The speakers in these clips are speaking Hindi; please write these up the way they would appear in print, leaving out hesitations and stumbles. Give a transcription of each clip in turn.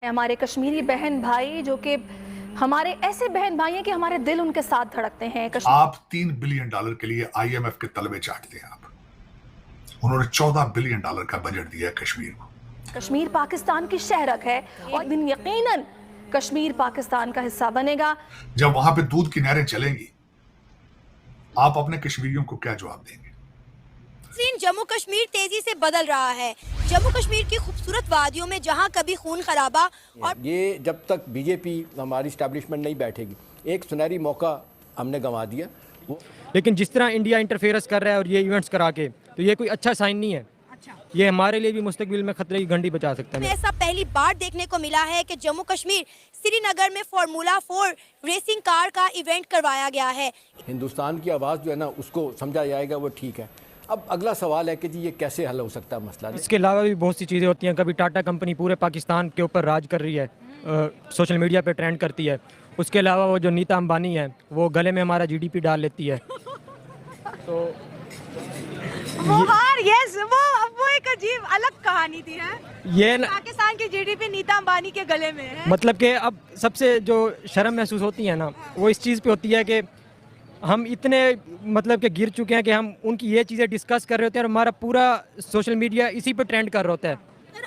हमारे कश्मीरी बहन भाई जो कि हमारे ऐसे बहन भाई हैं कि हमारे दिल उनके साथ धड़कते हैं। आप $3 बिलियन के लिए IMF के तलबे चाटते हैं। आप उन्होंने $14 बिलियन का बजट दिया है कश्मीर को। कश्मीर पाकिस्तान की शहरक है, एक दिन यकीनन कश्मीर पाकिस्तान का हिस्सा बनेगा। जब वहां पे दूध की नहरें चलेंगी, आप अपने कश्मीरियों को क्या जवाब देंगे? जम्मू कश्मीर तेजी से बदल रहा है। जम्मू कश्मीर की खूबसूरत वादियों में जहां कभी खून खराबा और ये जब तक बीजेपी हमारी स्टैब्लिशमेंट नहीं बैठेगी, एक सुनहरी मौका हमने गंवा दिया। लेकिन जिस तरह इंडिया इंटरफेरेंस कर रहा है और ये इवेंट्स करा के, तो ये कोई अच्छा साइन नहीं है। ये हमारे लिए भी मुस्तकबिल में खतरे की घंटी बचा सकता है। ऐसा पहली बार देखने को मिला है कि जम्मू कश्मीर श्रीनगर में फार्मूला 4 रेसिंग कार का इवेंट करवाया गया है। हिंदुस्तान की आवाज़ जो है ना, उसको समझा जाएगा, वो ठीक है। अब अगला सवाल है कि जी ये कैसे हल हो सकता है मसला। इसके अलावा भी बहुत सी चीज़ें होती हैं। कभी टाटा कंपनी पूरे पाकिस्तान के ऊपर राज कर रही है, सोशल मीडिया पे ट्रेंड करती है। उसके अलावा वो जो नीता अंबानी है, वो गले में हमारा GDP डाल लेती है। तो वो एक अजीब अलग कहानी थी है। ये पाकिस्तान की GDP नीता अंबानी के गले में है। मतलब कि अब सबसे जो शर्म महसूस होती है ना, वो इस चीज़ पे होती है कि हम इतने मतलब कि गिर चुके हैं कि हम उनकी ये चीज़ें डिस्कस कर रहे होते हैं और हमारा पूरा सोशल मीडिया इसी पे ट्रेंड कर रहा होता है।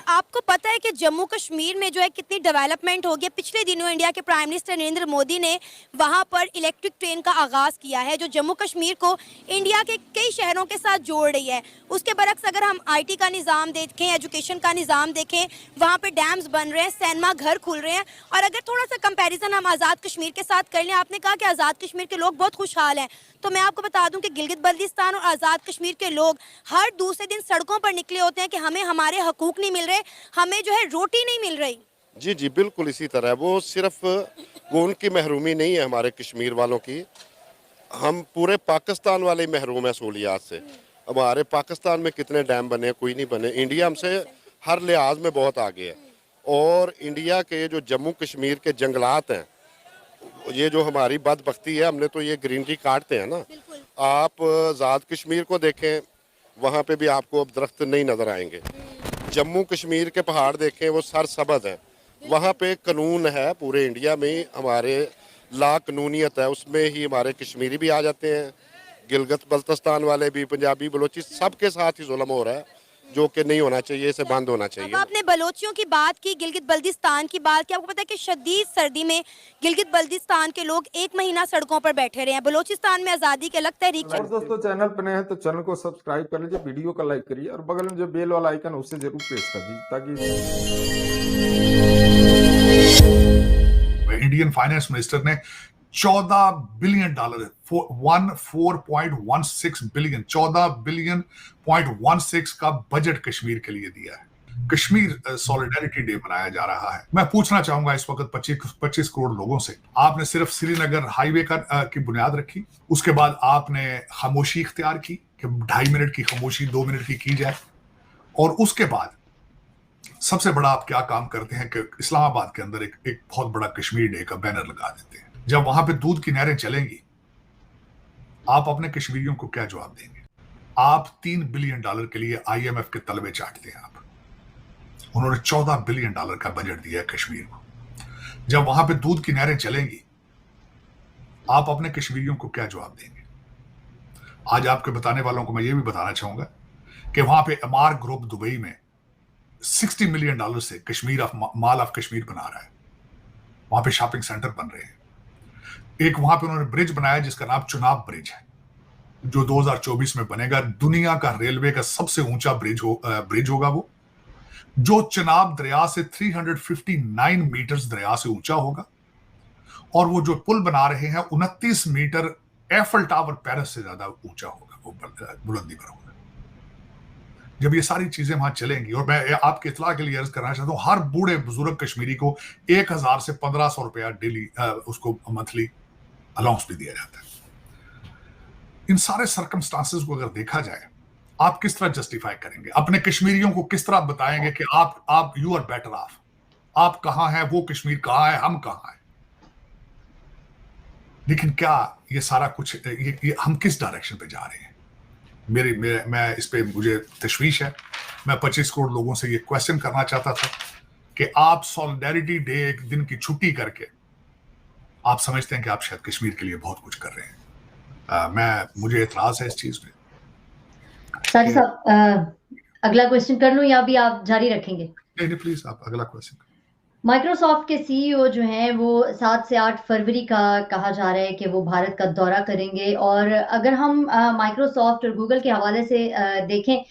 आपको पता है कि जम्मू कश्मीर में जो है कितनी डेवलपमेंट हो गई। पिछले दिनों इंडिया के प्राइम मिनिस्टर नरेंद्र मोदी ने वहां पर इलेक्ट्रिक ट्रेन का आगाज किया है, जो जम्मू कश्मीर को इंडिया के कई शहरों के साथ जोड़ रही है। उसके बरक्स अगर हम IT का निज़ाम देखें, एजुकेशन का निज़ाम देखें, वहाँ पे डैम्स बन रहे हैं, सिनेमा घर खुल रहे हैं। और अगर थोड़ा सा कंपेरिजन हम आज़ाद कश्मीर के साथ कर लें, आपने कहा कि आज़ाद कश्मीर के लोग बहुत खुशहाल हैं, तो मैं आपको बता दूं कि गिलगित बल्तिस्तान और आज़ाद कश्मीर के लोग हर दूसरे दिन सड़कों पर निकले होते हैं कि हमें हमारे हकूक नहीं मिल रहे, हमें जो है रोटी नहीं मिल रही। जी जी बिल्कुल इसी तरह। वो सिर्फ वो उनकी महरूमी नहीं है हमारे कश्मीर वालों की, हम पूरे पाकिस्तान वाले महरूम हैं सहूलियात से। हमारे पाकिस्तान में कितने डैम बने, कोई नहीं बने। इंडिया हमसे हर लिहाज में बहुत आगे है। और इंडिया के जो जम्मू कश्मीर के जंगलात हैं, ये जो हमारी बदबख्ती है, हमने तो ये ग्रीनरी काटते हैं ना। आप आज़ाद कश्मीर को देखें, वहाँ पे भी आपको अब दरख्त नहीं नज़र आएंगे। जम्मू कश्मीर के पहाड़ देखें, वो सरसब्ज़ हैं। वहाँ पे कानून है, पूरे इंडिया में हमारे ला कानूनियत है, उसमें ही हमारे कश्मीरी भी आ जाते हैं, गिलगित बल्तिस्तान वाले भी, पंजाबी बलोची, सबके साथ ही जुल्म हो रहा है, जो कि नहीं होना चाहिए, इसे बंद होना चाहिए। अब आपने बलोचियों की बात की, गिलगित बल्तिस्तान की बात की। आपको पता है कि शदीद सर्दी में गिलगित बल्तिस्तान के लोग 1 महीना सड़कों पर बैठे रहे हैं। बलूचिस्तान में आज़ादी के अलग तहरीक। और दोस्तों, चैनल पर नए हैं तो चैनल को सब्सक्राइब कर लीजिए, वीडियो को लाइक करिए और बगल में जो बेल वाला आइकन है उसे जरूर प्रेस कर दीजिए ताकि इंडियन फाइनेंस मिनिस्टर ने $14 बिलियन 4.16 बिलियन 14.16 का बजट कश्मीर के लिए दिया है। कश्मीर सॉलिडारिटी डे मनाया जा रहा है। मैं पूछना चाहूंगा इस वक्त 25 करोड़ लोगों से, आपने सिर्फ श्रीनगर हाईवे की बुनियाद रखी, उसके बाद आपने खामोशी इख्तियार की कि 2.5 मिनट की खामोशी 2 मिनट की जाए, और उसके बाद सबसे बड़ा आप क्या काम करते हैं कि इस्लामाबाद के अंदर एक बहुत बड़ा कश्मीर डे का बैनर लगा देते हैं। जब वहां पे दूध की नहरें चलेंगी, आप अपने कश्मीरियों को क्या जवाब देंगे? आप $3 बिलियन के लिए IMF के तलबे चाटते हैं। आप उन्होंने $14 बिलियन का बजट दिया है कश्मीर को। जब वहां पे दूध की नहरें चलेंगी, आप अपने कश्मीरियों को क्या जवाब देंगे? आज आपके बताने वालों को मैं ये भी बताना चाहूंगा कि वहां पे अमार ग्रुप दुबई में $60 मिलियन से माल ऑफ कश्मीर बना रहा है। वहां पे शॉपिंग सेंटर बन रहे हैं। एक वहां पे उन्होंने ब्रिज बनाया जिसका नाम चुनाव ब्रिज है, जो 2024 में बनेगा। दुनिया का रेलवे का सबसे ऊंचा ब्रिज होगा वो, जो चनाब दरिया से 359 मीटर दरिया से ऊंचा होगा। और वो जो पुल बना रहे हैं 29 मीटर एफल टावर पेरिस से ज्यादा ऊंचा होगा, वो बुलंदी पर होगा। जब ये सारी चीजें वहां चलेंगी, और मैं आपके इतला के लिए अर्ज करना चाहता हूं, हर बूढ़े बुजुर्ग कश्मीरी को 1000 से 1500 रुपया डेली उसको मंथली अलाउंस भी दिया जाता है। इन सारे सर्कमस्टांसेस को अगर देखा जाए, आप किस तरह जस्टिफाई करेंगे? अपने कश्मीरियों को किस तरह बताएंगे कि आप यू आर बेटर ऑफ? आप कहां हैं, वो कश्मीर कहां है, हम कहां हैं? लेकिन क्या ये सारा कुछ ये हम किस डायरेक्शन पे जा रहे हैं? मैं इस पे मुझे तशवीश है। मैं 25 करोड़ लोगों से ये क्वेश्चन करना चाहता था कि आप सॉलिडेरिटी डे एक दिन की छुट्टी करके आप समझते हैं कि आप शायद कश्मीर के लिए बहुत कुछ कर रहे हैं। मुझे एतराज है इस चीज में। साजिद साहब, अगला क्वेश्चन कर लूं या अभी आप जारी रखेंगे? नहीं, प्लीज आप अगला क्वेश्चन। माइक्रोसॉफ्ट के सीईओ जो हैं वो 7 से 8 फरवरी का कहा जा रहा है कि वो भारत का दौरा करेंगे, और अगर हम माइक्रोसॉफ्ट और गूगल के हवाले से देखें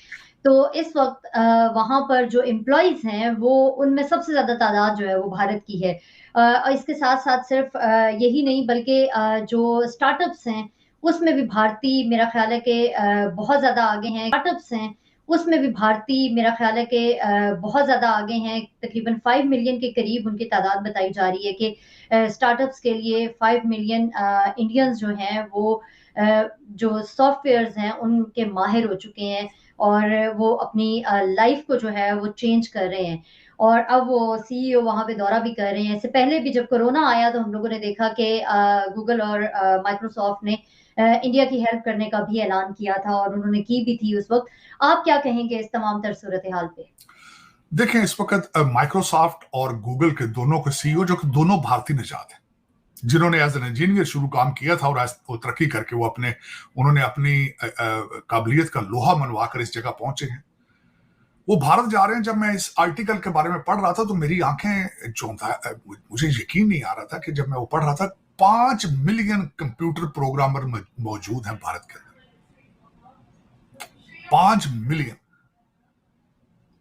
तो इस वक्त वहाँ पर जो एम्प्लॉयज़ हैं वो उनमें सबसे ज़्यादा तादाद जो है वो भारत की है। और इसके साथ साथ सिर्फ यही नहीं बल्कि जो स्टार्टअप्स हैं उसमें भी भारतीय मेरा ख्याल है कि बहुत ज़्यादा आगे हैं। स्टार्टअप्स हैं उसमें भी भारतीय मेरा ख्याल है कि बहुत ज़्यादा आगे हैं। तकरीबन 5 मिलियन के करीब उनकी तादाद बताई जा रही है कि स्टार्टअप्स के लिए 5 मिलियन इंडियंस जो हैं वो जो सॉफ्टवेयर्स हैं उनके माहिर हो चुके हैं और वो अपनी लाइफ को जो है वो चेंज कर रहे हैं। और अब वो सीईओ वहाँ पे दौरा भी कर रहे हैं। इससे पहले भी जब कोरोना आया तो हम लोगों ने देखा कि गूगल और माइक्रोसॉफ्ट ने इंडिया की हेल्प करने का भी ऐलान किया था और उन्होंने की भी थी उस वक्त। आप क्या कहेंगे इस तमाम तर सूरत हाल पे? देखें, इस वक्त माइक्रोसॉफ्ट और गूगल के दोनों के सीईओ जो कि दोनों भारतीय निजात हैं, जिन्होंने एज एन इंजीनियर शुरू काम किया था और आज वो तरक्की करके उन्होंने अपनी काबिलियत का लोहा मनवा कर इस जगह पहुंचे हैं, वो भारत जा रहे हैं। जब मैं इस आर्टिकल के बारे में पढ़ रहा था तो मेरी आंखें मुझे यकीन नहीं आ रहा था कि जब मैं वो पढ़ रहा था 5 मिलियन कंप्यूटर प्रोग्रामर मौजूद हैं भारत के अंदर। 5 मिलियन।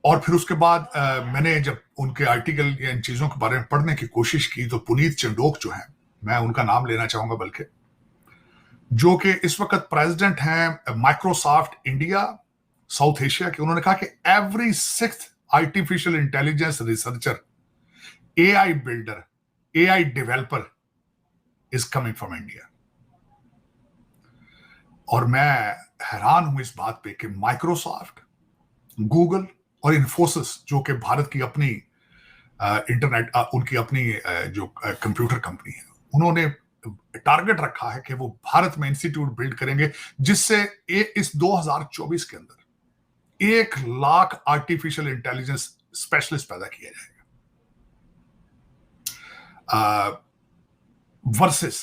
और फिर उसके बाद मैंने जब उनके आर्टिकल या इन चीजों के बारे में पढ़ने की कोशिश की तो पुनीत चंडोक जो है, मैं उनका नाम लेना चाहूंगा बल्कि, जो कि इस वक्त प्रेसिडेंट हैं माइक्रोसॉफ्ट इंडिया साउथ एशिया के, उन्होंने कहा कि every 6th artificial intelligence researcher, AI builder, AI developer is coming from India. और मैं हैरान हूं इस बात पे कि माइक्रोसॉफ्ट, गूगल और इन्फोसिस जो कि भारत की अपनी इंटरनेट उनकी अपनी जो कंप्यूटर कंपनी है, उन्होंने टारगेट रखा है कि वो भारत में इंस्टीट्यूट बिल्ड करेंगे जिससे इस 2024 के अंदर 1 लाख आर्टिफिशियल इंटेलिजेंस स्पेशलिस्ट पैदा किया जाएगा। वर्सेस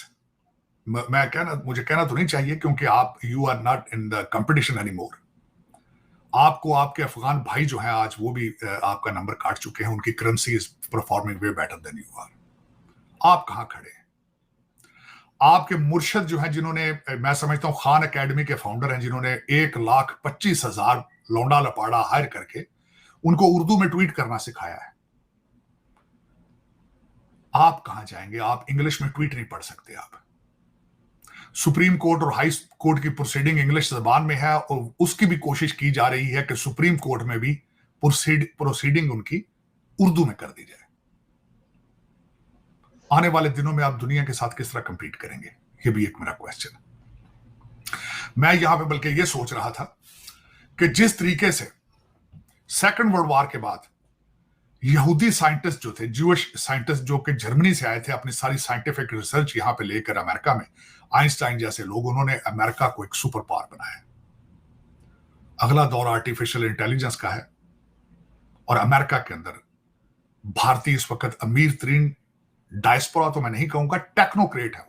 मुझे कहना तो नहीं चाहिए क्योंकि आप you are not in the competition anymore. आपको आपके अफगान भाई जो हैं आज वो भी आपका नंबर काट चुके हैं, उनकी currency is performing way better than you are. आप कहां खड़े हैं? आपके मुर्शद जो हैं, जिन्होंने, मैं समझता हूं खान एकेडमी के फाउंडर हैं, जिन्होंने 1,25,000 लौंडा लपाड़ा हायर करके उनको उर्दू में ट्वीट करना सिखाया है। आप कहां जाएंगे? आप इंग्लिश में ट्वीट नहीं पढ़ सकते। आप सुप्रीम कोर्ट और हाई कोर्ट की प्रोसीडिंग इंग्लिश जबान में है और उसकी भी कोशिश की जा रही है कि सुप्रीम कोर्ट में भी प्रोसीडिंग उनकी उर्दू में कर दी जाए। आने वाले दिनों में आप दुनिया के साथ किस तरह कंपीट करेंगे? ये भी एक मेरा क्वेश्चन है। मैं यहां पे बल्कि ये सोच रहा था कि जिस तरीके से सेकंड वर्ल्ड वॉर के बाद यहूदी साइंटिस्ट जो थे, ज्यूइश साइंटिस्ट जो कि जर्मनी से आए थे, अपनी सारी साइंटिफिक रिसर्च यहां पे लेकर अमेरिका में, आइंस्टाइन जैसे लोग, उन्होंने अमेरिका को एक सुपर पावर बनाया। अगला दौर आर्टिफिशियल इंटेलिजेंस का है और अमेरिका के अंदर भारतीय इस वक्त अमीर तरीन डायस्पोरा तो मैं नहीं कहूंगा, टेक्नोक्रेट है।